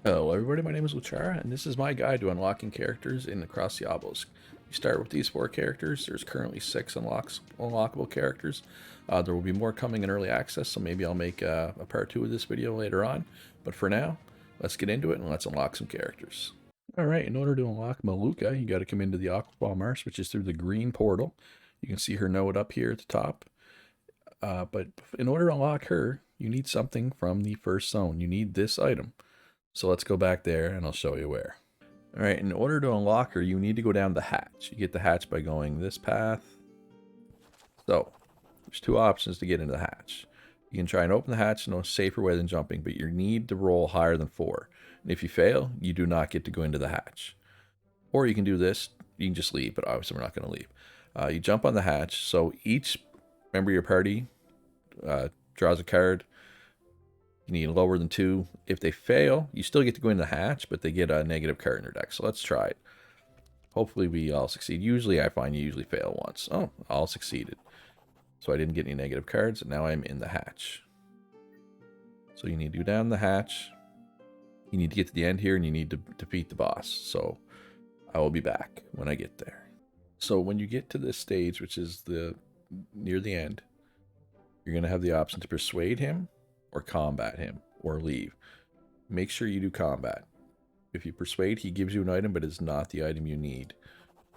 Hello everybody, my name is Luchara, and this is my guide to unlocking characters in Across the Obelisk. You start with these 4 characters. There's currently 6 unlockable characters. There will be more coming in early access, so maybe I'll make a part 2 of this video later on. But for now, let's get into it and let's unlock some characters. Alright, in order to unlock Malukah, you got to come into the Aquaball Marsh, which is through the green portal. You can see her node up here at the top. But in order to unlock her, you need something from the first zone. You need this item. So let's go back there and I'll show you where. All right, in order to unlock her, you need to go down the hatch. You get the hatch by going this path. So there's 2 options to get into the hatch. You can try and open the hatch in a safer way than jumping, but you need to roll higher than 4. And if you fail, you do not get to go into the hatch. Or you can do this. You can just leave, but obviously we're not going to leave. You jump on the hatch. So each member of your party draws a card. You need lower than 2. If they fail, you still get to go in the hatch, but they get a negative card in their deck. So let's try it. Hopefully we all succeed. Usually I find you usually fail once. Oh, all succeeded. So I didn't get any negative cards, and now I'm in the hatch. So you need to go down the hatch. You need to get to the end here, and you need to defeat the boss. So I will be back when I get there. So when you get to this stage, which is near the end, you're going to have the option to persuade him, or combat him, or leave. Make sure you do combat. If you persuade, he gives you an item, but it's not the item you need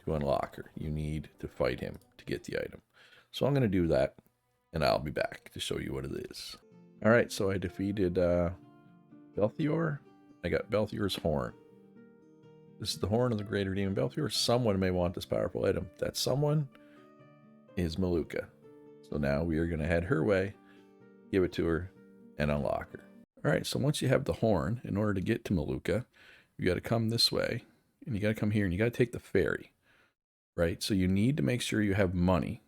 to unlock her. You need to fight him to get the item. So I'm going to do that, and I'll be back to show you what it is. Alright, so I defeated Belthior. I got Belthior's horn. This is the horn of the greater demon Belthior. Someone may want this powerful item. That someone is Malukah. So now we are going to head her way, give it to her, and unlock her. Alright, so once you have the horn, in order to get to Malukah, you got to come this way, and you got to come here, and you got to take the ferry. Right? So you need to make sure you have money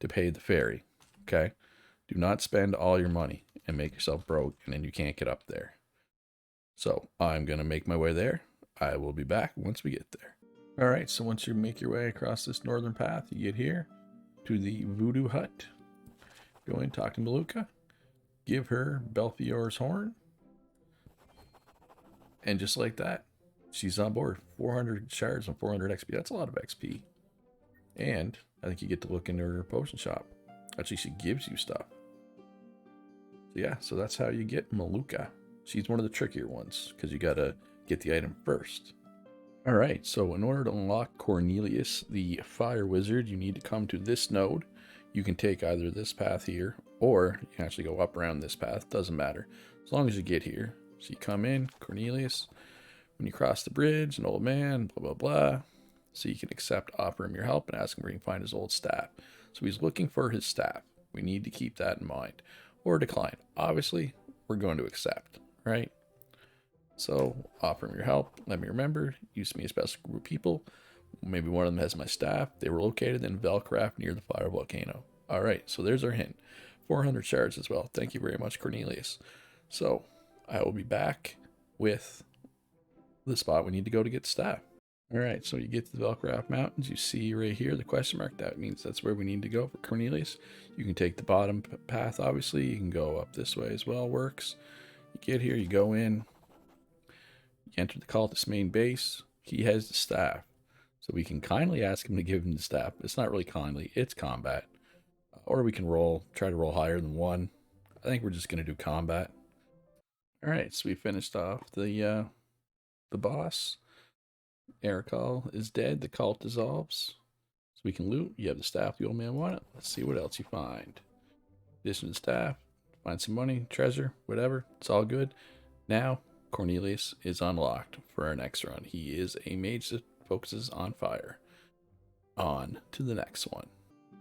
to pay the ferry. Okay? Do not spend all your money and make yourself broke, and then you can't get up there. So I'm going to make my way there. I will be back once we get there. Alright, so once you make your way across this northern path, you get here to the voodoo hut. Go in, talk to Malukah. Give her Belthior's horn. And just like that, she's on board. 400 shards and 400 XP. That's a lot of XP. And I think you get to look into her potion shop. Actually, she gives you stuff. So yeah, so that's how you get Malukah. She's one of the trickier ones, because you got to get the item first. Alright, so in order to unlock Cornelius, the fire wizard, you need to come to this node. You can take either this path here, or you can actually go up around this path. Doesn't matter. As long as you get here. So you come in, Cornelius. When you cross the bridge, an old man, blah, blah, blah. So you can accept, offer him your help, and ask him where you can find his old staff. So he's looking for his staff. We need to keep that in mind. Or decline. Obviously, we're going to accept, right? So offer him your help. Let me remember. Used to be a special group of people. Maybe one of them has my staff. They were located in Velcraft near the fire volcano. All right, so there's our hint. 400 shards as well. Thank you very much, Cornelius. So I will be back with the spot we need to go to get staff. All right, so you get to the Velcraft Mountains. You see right here the question mark. That means that's where we need to go for Cornelius. You can take the bottom path, obviously. You can go up this way as well. Works. You get here, you go in. You enter the cultist main base. He has the staff. So we can kindly ask him to give him the staff. It's not really kindly. It's combat. Or we can try to roll higher than 1. I think we're just going to do combat. Alright, so we finished off the boss. Ericol is dead. The cult dissolves. So we can loot. You have the staff the old man wanted. Let's see what else you find. Addition to the staff. Find some money, treasure, whatever. It's all good. Now, Cornelius is unlocked for our next run. He is a mage that focuses on fire. On to the next one.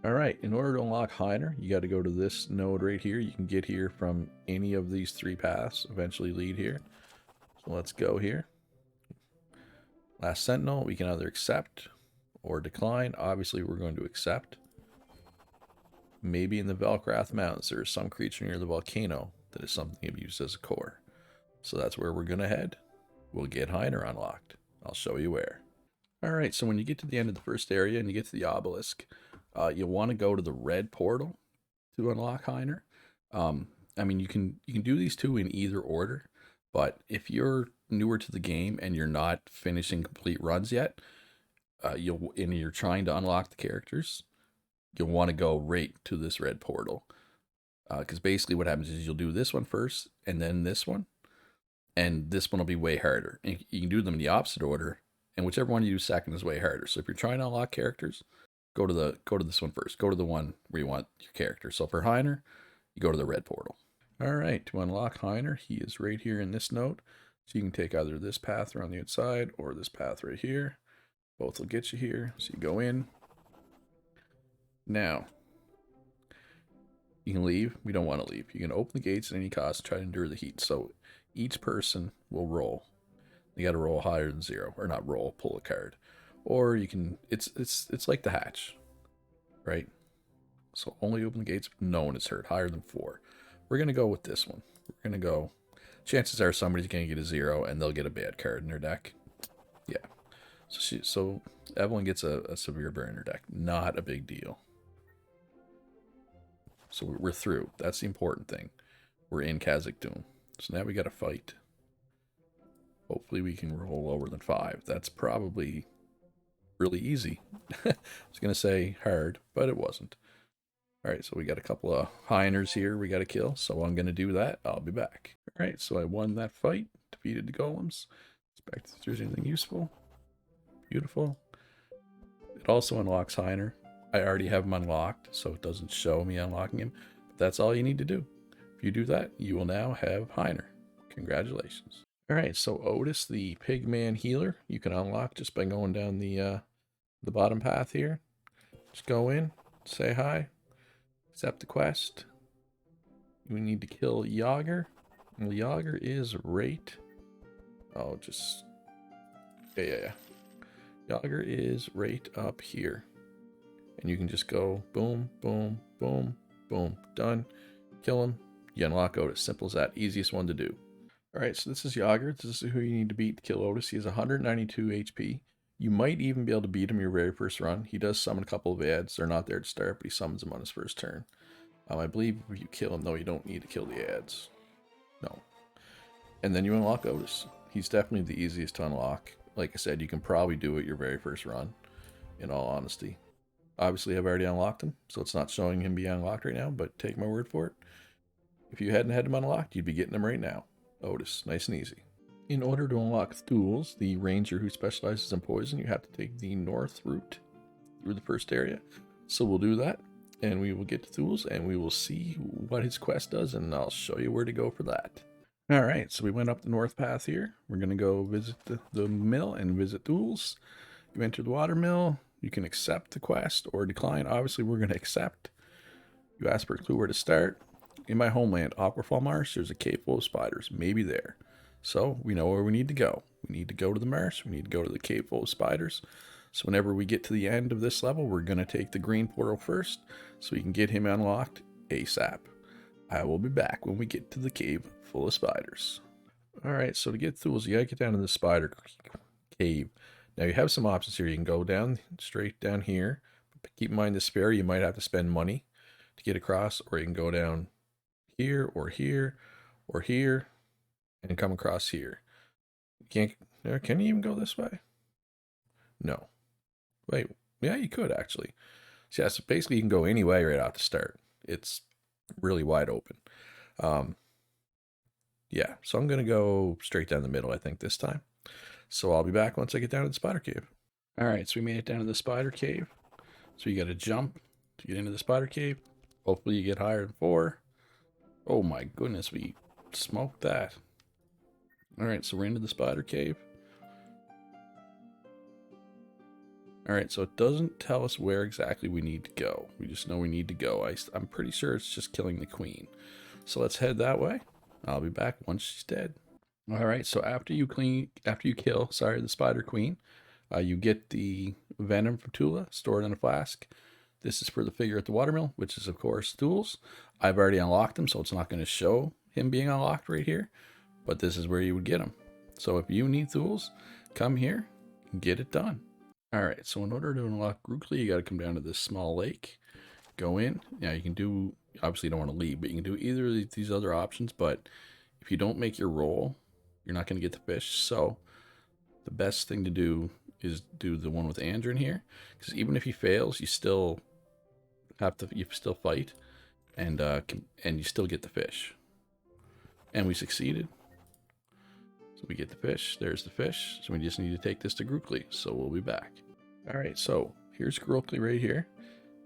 Alright, in order to unlock Heiner, you got to go to this node right here. You can get here from any of these 3 paths. Eventually lead here. So let's go here. Last Sentinel, we can either accept or decline. Obviously, we're going to accept. Maybe in the Velcraft Mountains, there is some creature near the volcano that is something to be used as a core. So that's where we're going to head. We'll get Heiner unlocked. I'll show you where. Alright, so when you get to the end of the first area and you get to the obelisk, you'll want to go to the red portal to unlock Heiner. I mean, you can do these 2 in either order, but if you're newer to the game and you're not finishing complete runs yet, and you're trying to unlock the characters, you'll want to go right to this red portal. Because basically what happens is you'll do this one first and then this one, and this one will be way harder. And you can do them in the opposite order, and whichever one you do second is way harder. So if you're trying to unlock characters, go to this one first. Go to the one where you want your character. So for Heiner, you go to the red portal. All right, to unlock Heiner, he is right here in this node. So you can take either this path around the outside or this path right here. Both will get you here. So you go in. Now, you can leave. We don't want to leave. You can open the gates at any cost and try to endure the heat. So each person will roll. You got to roll higher than 0, or not roll, pull a card. Or you can, it's like the hatch, right? So only open the gates if no one is hurt, higher than 4. We're going to go with this one. We're going to go, chances are somebody's going to get a 0 and they'll get a bad card in their deck. Yeah. So Evelyn gets a severe burn in her deck. Not a big deal. So we're through. That's the important thing. We're in Kazakh Doom. So now we got to fight. Hopefully we can roll lower than 5. That's probably really easy. I was going to say hard, but it wasn't. All right, so we got a couple of Heiners here we got to kill, so I'm going to do that. I'll be back. All right, so I won that fight, defeated the golems. Inspect if there's anything useful. Beautiful. It also unlocks Heiner. I already have him unlocked, so it doesn't show me unlocking him. But that's all you need to do. If you do that, you will now have Heiner. Congratulations. All right, so Ottis, the pigman healer, you can unlock just by going down the bottom path here. Just go in, say hi, accept the quest. We need to kill Yager. Well, Yager is right. Oh, just yeah. Yager is right up here. And you can just go boom, boom, boom, boom, done. Kill him. You unlock Ottis. Simple as that. Easiest one to do. All right, so this is Yager. This is who you need to beat to kill Ottis. He has 192 HP. You might even be able to beat him your very first run. He does summon a couple of ads. They're not there to start, but he summons them on his first turn. I believe if you kill him, though, you don't need to kill the ads. No. And then you unlock Ottis. He's definitely the easiest to unlock. Like I said, you can probably do it your very first run, in all honesty. Obviously, I've already unlocked him, so it's not showing him being unlocked right now, but take my word for it. If you hadn't had him unlocked, you'd be getting him right now. Ottis, nice and easy. In order to unlock Thuls, the ranger who specializes in poison, you have to take the north route through the first area. So we'll do that, and we will get to Thuls, and we will see what his quest does, and I'll show you where to go for that. All right, so we went up the north path here. We're going to go visit the mill and visit Thuls. You enter the water mill. You can accept the quest or decline. Obviously, we're going to accept. You ask for a clue where to start. In my homeland, Aquafall Marsh, there's a cave full of spiders. Maybe there. So we know where we need to go. We need to go to the marsh. We need to go to the cave full of spiders. So whenever we get to the end of this level, we're going to take the green portal first so we can get him unlocked ASAP. I will be back when we get to the cave full of spiders. All right, so to get Thuls, you got to get down to the spider cave. Now you have some options here. You can go down straight down here. But keep in mind the spare, you might have to spend money to get across, or you can go down here or here or here and come across here. You can't, can you even go this way? No. Wait, yeah, you could actually. So yeah, so basically you can go any way right off the start. It's really wide open. Yeah, so I'm going to go straight down the middle, I think, this time. So I'll be back once I get down to the spider cave. All right, so we made it down to the spider cave. So you got to jump to get into the spider cave. Hopefully you get higher than 4. Oh my goodness, we smoked that. All right, so we're into the spider cave. All right, so it doesn't tell us where exactly we need to go. We just know we need to go. I'm pretty sure it's just killing the queen. So let's head that way. I'll be back once she's dead. All right, so after you kill the spider queen, you get the venom from Tula stored in a flask. This is for the figure at the watermill, which is, of course, Thuls. I've already unlocked him, so it's not going to show him being unlocked right here. But this is where you would get him. So if you need Thuls, come here and get it done. All right, so in order to unlock Grukli, you got to come down to this small lake. Go in. Now, you can do, obviously you don't want to leave, but you can do either of these other options. But if you don't make your roll, you're not going to get the fish. So the best thing to do is do the one with Andrin here, because even if he fails, you still fight, and you still get the fish. And we succeeded. So we get the fish. There's the fish. So we just need to take this to Grukli. So we'll be back. All right. So here's Grukli right here.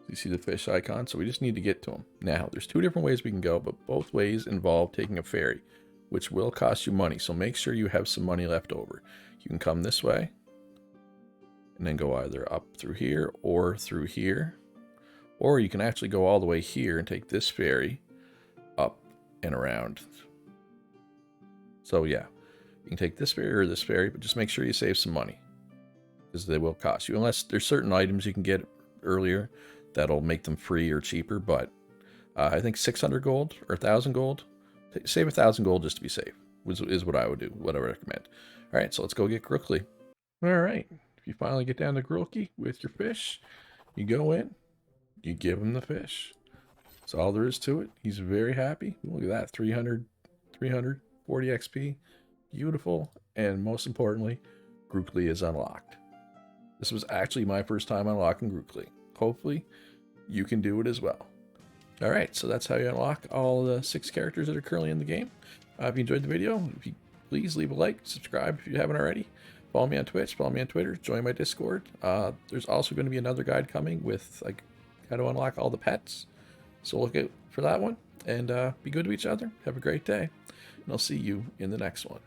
You see the fish icon. So we just need to get to him. Now, there's 2 different ways we can go, but both ways involve taking a ferry, which will cost you money. So make sure you have some money left over. You can come this way and then go either up through here or through here. Or you can actually go all the way here and take this ferry up and around. So yeah, you can take this ferry or this ferry, but just make sure you save some money, because they will cost you. Unless there's certain items you can get earlier that'll make them free or cheaper. But I think 600 gold or 1,000 gold. Save 1,000 gold just to be safe is what I would do, what I would recommend. All right, so let's go get Grukli. All right, if you finally get down to Grukli with your fish, you go in, you give him the fish. That's all there is to it. He's very happy. Look at that, 340 XP. Beautiful. And most importantly, Grukli is unlocked. This was actually my first time unlocking Grukli. Hopefully, you can do it as well. All right, so that's how you unlock all the 6 characters that are currently in the game. If you enjoyed the video, please leave a like, subscribe if you haven't already. Follow me on Twitch, follow me on Twitter, join my Discord. There's also going to be another guide coming with like how to unlock all the pets. So look out for that one, and be good to each other. Have a great day, and I'll see you in the next one.